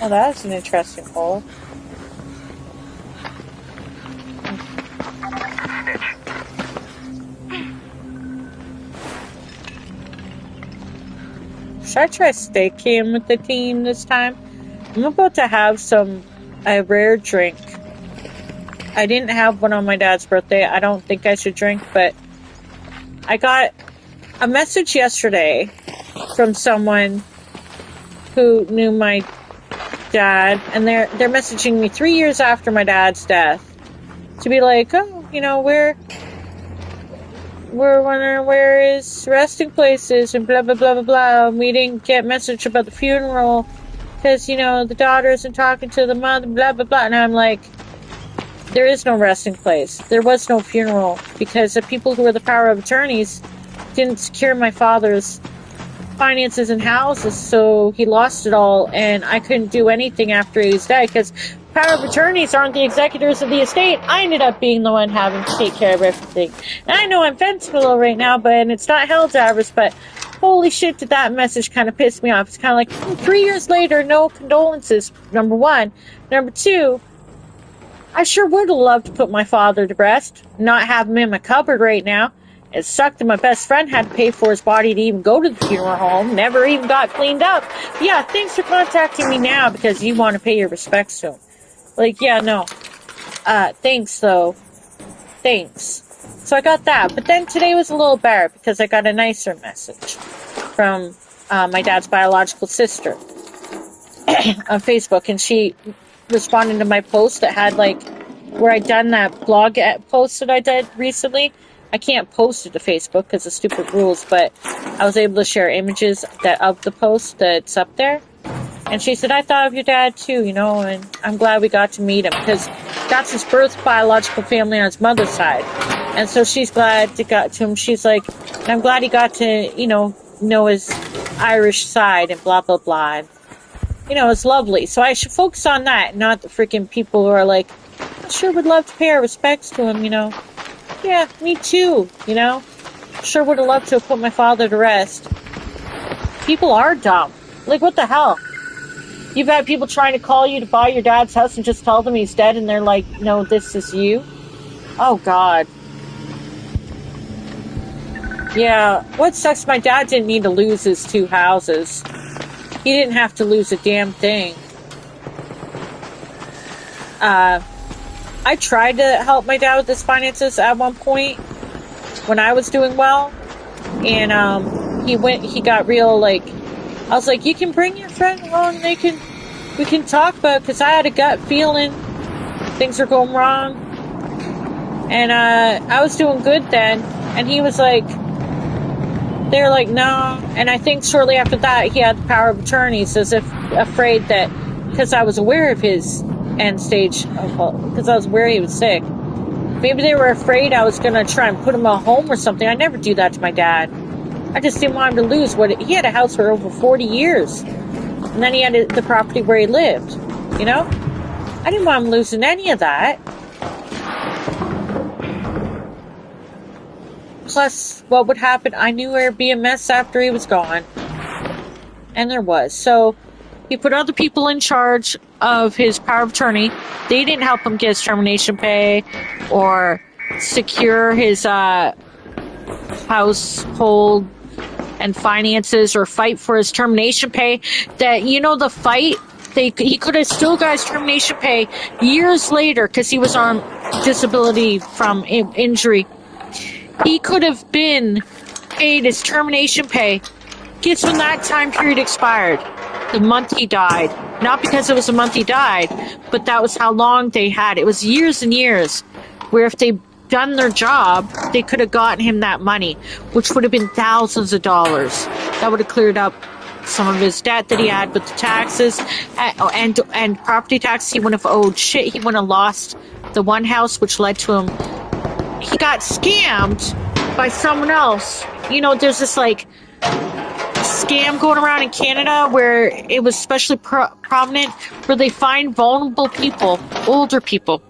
Oh, that's an interesting hole. Should I try steak cam with the team this time? I'm about to have a rare drink. I didn't have one on my dad's birthday. I don't think I should drink, but I got a message yesterday from someone who knew my dad, and they're messaging me 3 years after my dad's death to be like, oh, we're wondering where his resting place is and blah blah blah blah blah. We didn't get message about the funeral because the daughter isn't talking to the mother, blah blah blah. And I'm like, there is no resting place. There was no funeral because the people who were the power of attorneys didn't secure my father's finances and houses, so he lost it all, and I couldn't do anything after he was dead because power of attorneys aren't the executors of the estate. I ended up being the one having to take care of everything. And I know I'm Fenceville right now, and it's not Hell Divers, but holy shit, did that message kind of piss me off. It's kind of like, 3 years later, no condolences, number one. Number two, I sure would have loved to put my father to rest, not have him in my cupboard right now. It sucked that my best friend had to pay for his body to even go to the funeral home. Never even got cleaned up. But yeah, thanks for contacting me now because you want to pay your respects to him. Like, yeah, no. Thanks, though. Thanks. So I got that. But then today was a little better because I got a nicer message from my dad's biological sister on Facebook. And she responded to my post that had, where I'd done that blog post that I did recently. I can't post it to Facebook because of stupid rules, but I was able to share images of the post that's up there. And she said, I thought of your dad too, and I'm glad we got to meet him because that's his birth biological family on his mother's side. And so she's glad to got to him. She's like, and I'm glad he got to, know his Irish side and blah, blah, blah. And, it's lovely. So I should focus on that, not the freaking people who are like, I sure would love to pay our respects to him, Yeah, me too, Sure would have loved to have put my father to rest. People are dumb. Like, what the hell? You've had people trying to call you to buy your dad's house and just tell them he's dead, and they're like, no, this is you? Oh, God. Yeah, what sucks, my dad didn't need to lose his 2 houses. He didn't have to lose a damn thing. I tried to help my dad with his finances at one point when I was doing well, and he got real, I was like, you can bring your friend along, we can talk about, because I had a gut feeling things are going wrong, and I was doing good then, and he was like, they're like, no, and I think shortly after that, he had the power of attorneys, as if afraid that, because I was aware of his end stage, because I was aware he was sick. Maybe they were afraid I was going to try and put him in a home or something. I never do that to my dad. I just didn't want him to lose he had a house for over 40 years. And then he had the property where he lived. I didn't want him losing any of that. Plus, what would happen? I knew there would be a mess after he was gone. And there was. So he put other people in charge of his power of attorney. They didn't help him get his termination pay or secure his household and finances or fight for his termination pay. That, the fight, he could have still got his termination pay years later because he was on disability from injury. He could have been paid his termination pay. Guess when that time period expired? The month he died. Not because it was the month he died, but that was how long they had. It was years and years where if they'd done their job, they could have gotten him that money, which would have been thousands of dollars. That would have cleared up some of his debt that he had with the taxes and property tax. He wouldn't have owed shit. He wouldn't have lost the one house, which led to him. He got scammed by someone else. There's this scam going around in Canada where it was especially prominent, where they find vulnerable people, older people.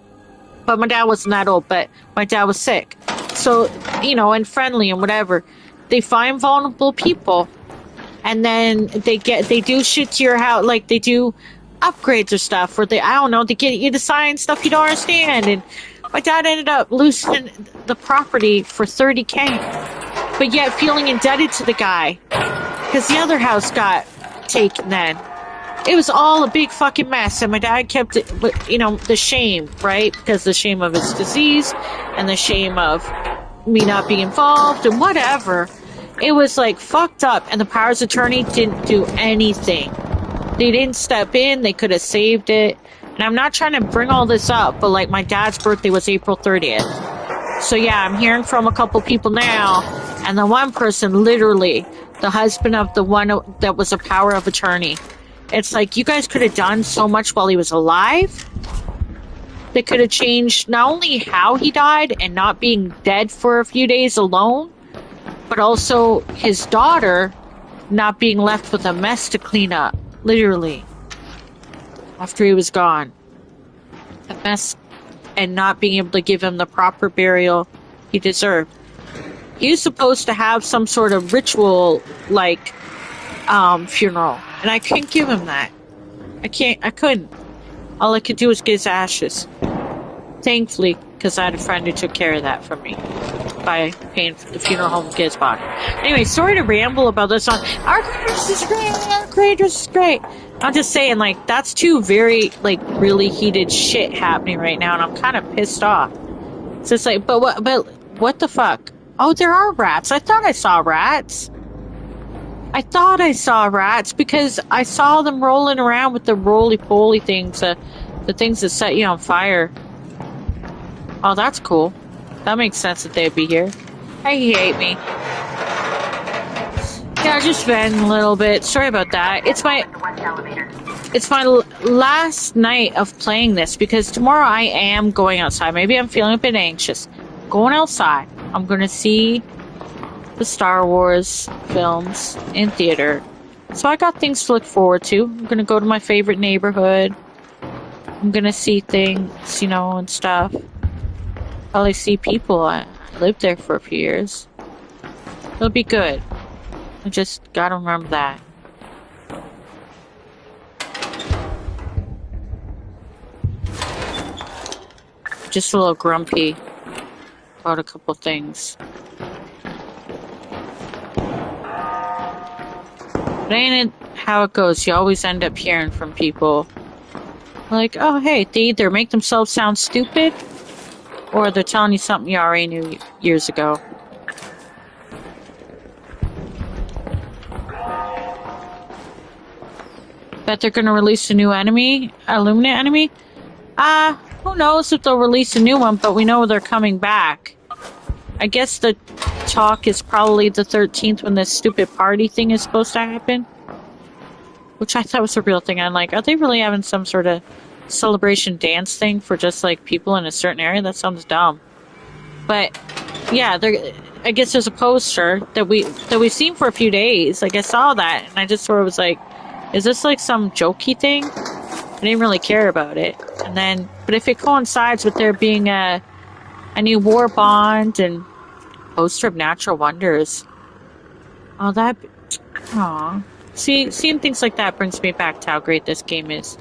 But my dad wasn't that old, but my dad was sick. So, and friendly and whatever. They find vulnerable people, and then they do shit to your house, they do upgrades or stuff, where they, I don't know, they get you to sign stuff you don't understand. And my dad ended up losing the property for $30K, but yet feeling indebted to the guy because the other house got taken then. It was all a big fucking mess, and my dad kept it, you know, the shame, right? Because the shame of his disease and the shame of me not being involved and whatever. It was like fucked up, and the powers of attorney didn't do anything. They didn't step in. They could have saved it. And I'm not trying to bring all this up, but like my dad's birthday was April 30th. So yeah, I'm hearing from a couple people now, and the one person, literally, the husband of the one that was a power of attorney. It's like, you guys could have done so much while he was alive. They could have changed not only how he died and not being dead for a few days alone, but also his daughter not being left with a mess to clean up, literally, after he was gone. A mess, and not being able to give him the proper burial he deserved. He was supposed to have some sort of ritual, like, funeral, and I couldn't give him that. I couldn't. All I could do was get his ashes. Thankfully, because I had a friend who took care of that for me by paying for the funeral home to get his body. Anyway, sorry to ramble about this on our creators is great, our creators is great. I'm just saying, like, that's two very, like, really heated shit happening right now, and I'm kind of pissed off. So it's like, but what the fuck? Oh, there are rats. I thought I saw rats. I thought I saw rats because I saw them rolling around with the roly-poly things, the things that set you on fire. Oh, that's cool. That makes sense that they'd be here. Hey, he ate me. Yeah, just venting a little bit. Sorry about that. It's my last night of playing this because tomorrow I am going outside. Maybe I'm feeling a bit anxious. Going outside. I'm going to see the Star Wars films in theater. So I got things to look forward to. I'm going to go to my favorite neighborhood. I'm going to see things, you know, and stuff. Probably see people. I lived there for a few years. It'll be good. I just gotta remember that. Just a little grumpy about a couple things. But ain't it how it goes? You always end up hearing from people like, oh hey, they either make themselves sound stupid or they're telling you something you already knew years ago. Bet they're gonna release a new enemy, Illuminate enemy? Who knows if they'll release a new one, but we know they're coming back. I guess the talk is probably the 13th when this stupid party thing is supposed to happen. Which I thought was a real thing. I'm like, are they really having some sort of celebration dance thing for just like people in a certain area? That sounds dumb. But yeah, I guess there's a poster that we've seen for a few days. Like I saw that and I just sort of was like, is this like some jokey thing? I didn't really care about it. And then, but if it coincides with there being a new war bond and poster of natural wonders, oh that, aw. See, seeing things like that brings me back to how great this game is.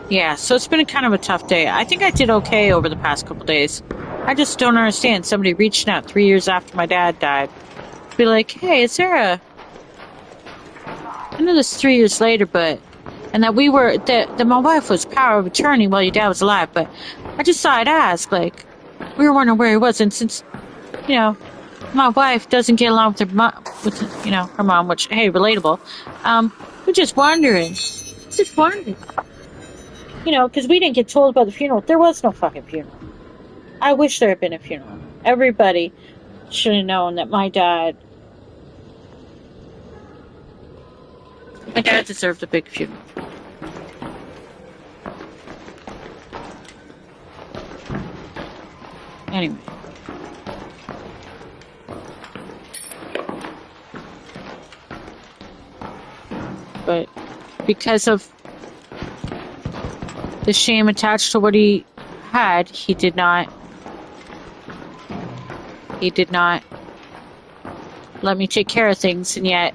Yeah, so it's been kind of a tough day. I think I did okay over the past couple days. I just don't understand somebody reaching out 3 years after my dad died. Be like, hey, is there a... I know this 3 years later, but... And that we were... That my wife was power of attorney while your dad was alive, but I just thought I'd ask, like... We were wondering where he was, and since, you know, my wife doesn't get along with her mom, her mom, which, hey, relatable, we're just wondering. Just wondering. You know, because we didn't get told about the funeral. There was no fucking funeral. I wish there had been a funeral. Everybody should have known that my dad deserved a big funeral. Anyway. But because of the shame attached to what he had, he did not let me take care of things, and yet,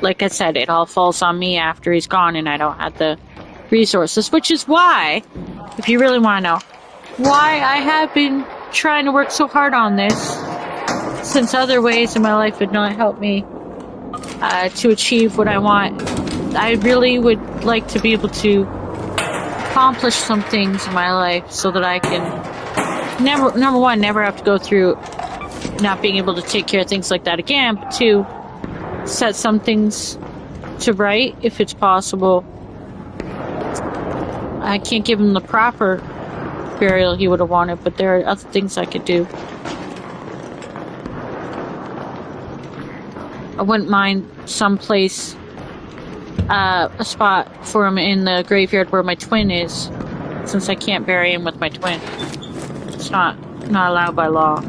like I said, it all falls on me after he's gone, and I don't have the resources, which is why, if you really want to know, why I have been trying to work so hard on this, since other ways in my life would not help me to achieve what I want. I really would like to be able to accomplish some things in my life so that I can number one, never have to go through not being able to take care of things like that again, but two, set some things to right if it's possible. I can't give him the proper burial he would have wanted, but there are other things I could do. I wouldn't mind someplace, a spot for him in the graveyard where my twin is, since I can't bury him with my twin. It's not allowed by law.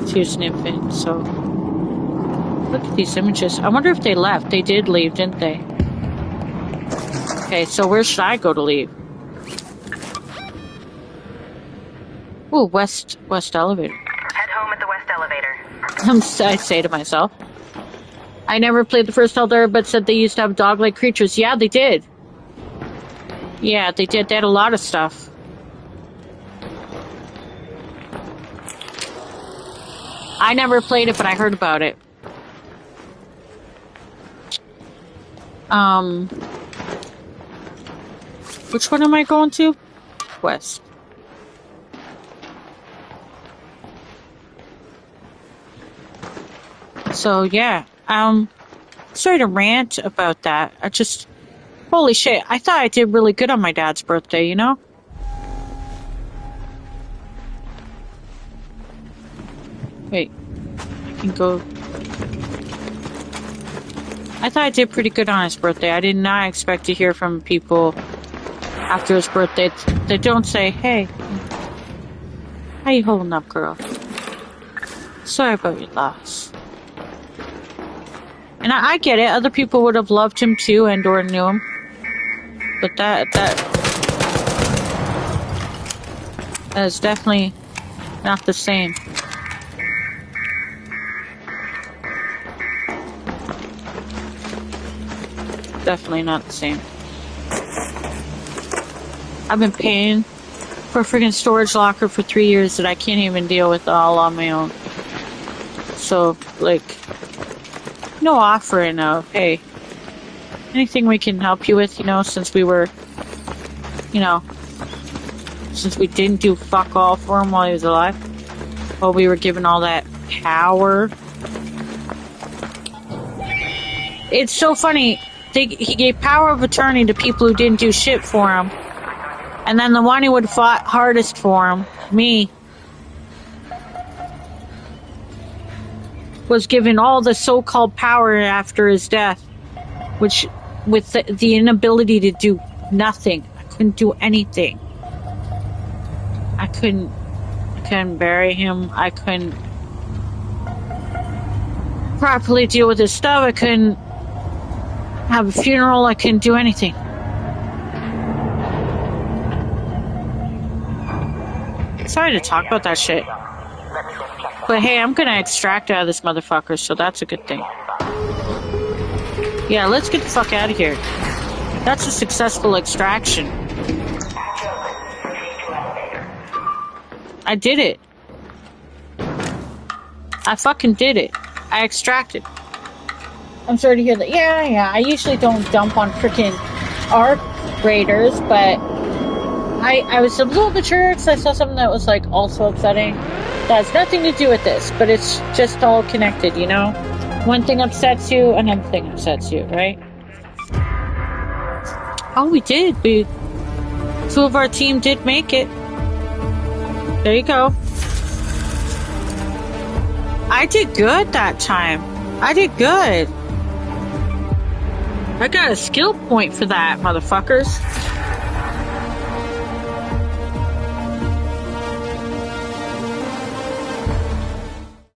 She was an infant, so... Look at these images. I wonder if they left. They did leave, didn't they? Okay, so where should I go to leave? Ooh, west elevator. Head home at the west elevator. I say to myself. I never played the first Elder, but said they used to have dog-like creatures. Yeah, they did. Yeah, they did. They had a lot of stuff. I never played it, but I heard about it. Which one am I going to? West. So, yeah. Sorry to rant about that. Holy shit, I thought I did really good on my dad's birthday, you know? Wait. I can go... I thought I did pretty good on his birthday. I did not expect to hear from people after his birthday that don't say, hey, how you holding up, girl? Sorry about your loss. And I get it. Other people would have loved him too and or knew him. But that is definitely not the same. Definitely not the same. I've been paying for a freaking storage locker for 3 years that I can't even deal with all on my own. So, like, no offering of, hey, anything we can help you with, you know, since we were, you know, since we didn't do fuck all for him while he was alive, while we were given all that power. It's so funny. He gave power of attorney to people who didn't do shit for him. And then the one who would have fought hardest for him, me, was given all the so-called power after his death. Which, with the inability to do nothing. I couldn't do anything. I couldn't bury him. I couldn't properly deal with his stuff. I couldn't have a funeral. I couldn't do anything. Sorry to talk about that shit. But hey, I'm gonna extract out of this motherfucker, so that's a good thing. Yeah, let's get the fuck out of here. That's a successful extraction. I did it. I fucking did it. I extracted. I'm sorry to hear that. Yeah, I usually don't dump on freaking ARC raiders, but I was a little mature because I saw something that was like also upsetting. That has nothing to do with this, but it's just all connected, you know? One thing upsets you, another thing upsets you, right? Oh, we did. Two of our team did make it. There you go. I did good that time. I did good. I got a skill point for that, motherfuckers.